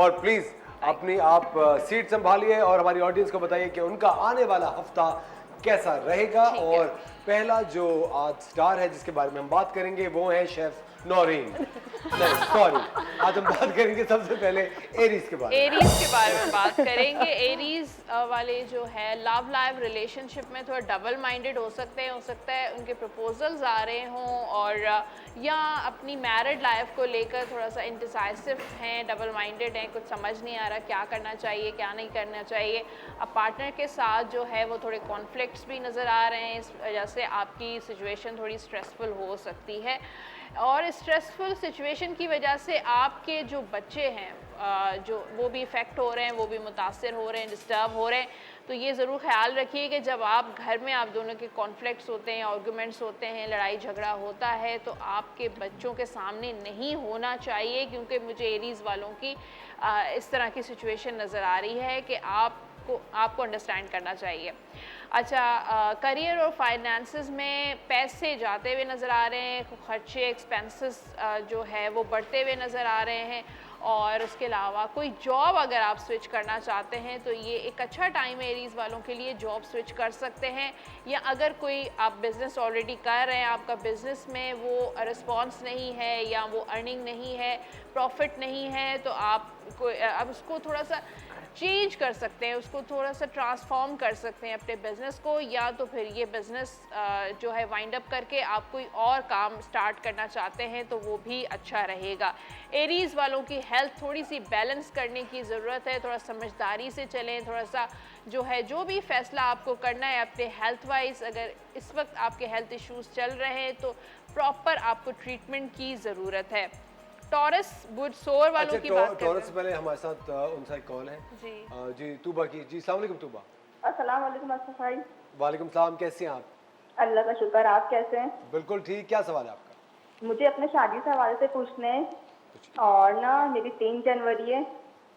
और प्लीज अपनी आप सीट संभालिए और हमारी ऑडियंस को बताइए कि उनका आने वाला हफ्ता कैसा रहेगा। और पहला जो आज स्टार है जिसके बारे में हम बात करेंगे वो है शेफ नौरीन। नहीं सॉरी, आज हम बात करेंगे सबसे पहले एरीज के बारे में। एरीज के बारे में बात करेंगे। एरीज वाले जो है लव लाइफ रिलेशनशिप में थोड़ा डबल माइंडेड हो सकते हैं। हो सकता है उनके प्रपोजल्स आ रहे हों और या अपनी मैरिड लाइफ को लेकर थोड़ा सा इंडिसाइसिव हैं, डबल माइंडेड हैं, कुछ समझ नहीं आ रहा क्या करना चाहिए क्या नहीं करना चाहिए। अब पार्टनर के साथ जो है वो थोड़े कॉन्फ्लिक्ट्स भी नज़र आ रहे हैं। इस वजह से आपकी सिचुएशन थोड़ी स्ट्रेसफुल हो सकती है और स्ट्रेसफुल सिचुएशन की वजह से आपके जो बच्चे हैं जो वो भी इफ़ेक्ट हो रहे हैं, वो भी मुतासर हो रहे हैं, डिस्टर्ब हो रहे हैं। तो ये ज़रूर ख्याल रखिए कि जब आप घर में आप दोनों के कॉन्फ्लिक्ट्स होते हैं, आर्गूमेंट्स होते हैं, लड़ाई झगड़ा होता है तो आपके बच्चों के सामने नहीं होना चाहिए, क्योंकि मुझे एरीज़ वालों की इस तरह की सिचुएशन नज़र आ रही है कि आपको अंडरस्टैंड करना चाहिए। अच्छा, करियर और फाइनेंसेस में पैसे जाते हुए नज़र आ रहे हैं, खर्चे एक्सपेंसेस जो है वो बढ़ते हुए नज़र आ रहे हैं। और उसके अलावा कोई जॉब अगर आप स्विच करना चाहते हैं तो ये एक अच्छा टाइम है एरीज़ वालों के लिए, जॉब स्विच कर सकते हैं। या अगर कोई आप बिज़नेस ऑलरेडी कर रहे हैं, आपका बिज़नेस में वो रिस्पॉन्स नहीं है या वो अर्निंग नहीं है, प्रॉफिट नहीं है, तो आप अब उसको थोड़ा सा चेंज कर सकते हैं, उसको थोड़ा सा ट्रांसफॉर्म कर सकते हैं अपने बिज़नेस को, या तो फिर ये बिज़नेस जो है वाइंड अप करके आप कोई और काम स्टार्ट करना चाहते हैं तो वो भी अच्छा रहेगा। एरीज़ वालों की हेल्थ थोड़ी सी बैलेंस करने की ज़रूरत है, थोड़ा समझदारी से चलें, थोड़ा सा जो है जो भी फैसला आपको करना है अपने हेल्थ वाइज, अगर इस वक्त आपके हेल्थ इश्यूज़ चल रहे हैं तो प्रॉपर आपको ट्रीटमेंट की ज़रूरत है। टॉरस बुध सोर वालों की बात करें। टॉरस से पहले हमारे साथ उनसा एक कॉल है जी तूबा की। जी अस्सलाम वालेकुम तूबा। अस्सलाम वालेकुम असफ़ भाई। वालेकुम सलाम, कैसे हैं आप? अल्लाह का शुक्र, आप कैसे हैं? बिल्कुल ठीक। क्या सवाल है आपका? मुझे अपने शादी से हवाले से पूछने हैं। और ना मेरी 3 जनवरी है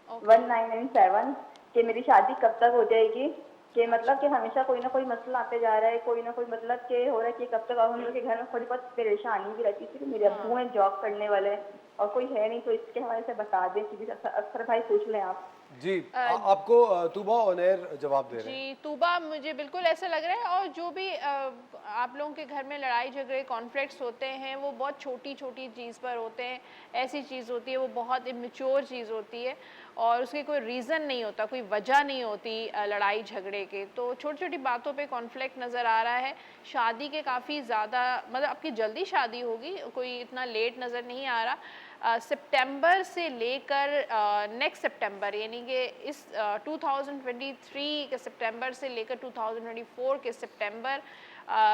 1997 कि मेरी शादी कब तक हो जाएगी, कि मतलब कि हमेशा कोई ना कोई मसला आते जा रहा है, कोई ना कोई मतलब कि हो रहा है कि कब तक। और हम लोग के घर में थोड़ी बहुत परेशानी भी रहती थी कि मेरे अब्बू हैं जॉब करने वाले और कोई है नहीं, तो इसके हवाले से बता दें कि अक्सर भाई पूछ लें आप। जी आपको तूबा ऑन एयर जवाब दे रहे हैं। जी तूबा, मुझे बिल्कुल ऐसा लग रहा है। और जो भी आप लोगों के घर में लड़ाई झगड़े कॉन्फ्लिक्ट्स होते हैं वो बहुत छोटी छोटी चीज़ पर होते हैं। ऐसी चीज़ होती है वो बहुत इमेच्योर चीज़ होती है और उसके कोई रीज़न नहीं होता, कोई वजह नहीं होती लड़ाई झगड़े के। तो छोटी छोटी बातों पे कॉन्फ्लिक्ट नज़र आ रहा है। शादी के काफ़ी ज़्यादा मतलब आपकी जल्दी शादी होगी, कोई इतना लेट नज़र नहीं आ रहा। सितंबर से लेकर नेक्स्ट सितंबर यानी कि इस 2023 के सितंबर से लेकर 2024 के सितंबर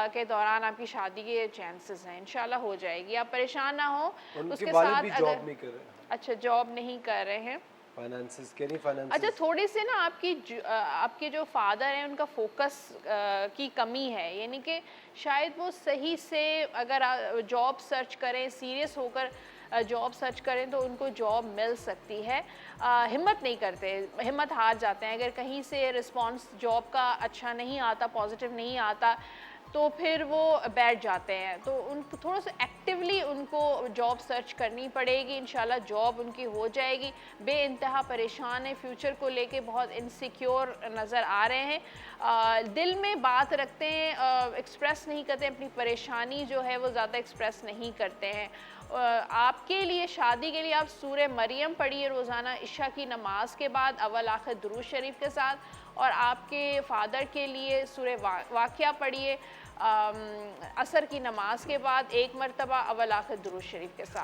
के दौरान आपकी शादी के चांसेस हैं, इंशाल्लाह हो जाएगी, आप परेशान ना हो। उसके साथ भी जॉब नहीं कर रहे हैं। अच्छा, जॉब नहीं कर रहे हैं, फाइनेंसेस के नहीं फाइनेंसेस। अच्छा थोड़ी सी ना आपके जो फादर हैं उनका फोकस की कमी है, यानी कि शायद वो सही से अगर जॉब सर्च करें, सीरियस होकर जॉब सर्च करें तो उनको जॉब मिल सकती है। हिम्मत नहीं करते, हिम्मत हार जाते हैं। अगर कहीं से रिस्पांस जॉब का अच्छा नहीं आता, पॉजिटिव नहीं आता, तो फिर वो बैठ जाते हैं। तो उनको थोड़ा सा एक्टिवली उनको जॉब सर्च करनी पड़ेगी, इंशाल्लाह जॉब उनकी हो जाएगी। बेइंतहा परेशान है, फ्यूचर को लेके बहुत इनसिक्योर नज़र आ रहे हैं, दिल में बात रखते हैं, एक्सप्रेस नहीं करते, अपनी परेशानी जो है वो ज़्यादा एक्सप्रेस नहीं करते हैं। आपके लिए शादी के लिए आप सूरह मरियम पढ़िए रोज़ाना इशा की नमाज के बाद अव्वल आखिर दुरूद शरीफ के साथ, और आपके फादर के लिए सूरह वाक़िया पढ़िए असर की नमाज के बाद एक मरतबा अव्वल आखिर दुरूद शरीफ के साथ।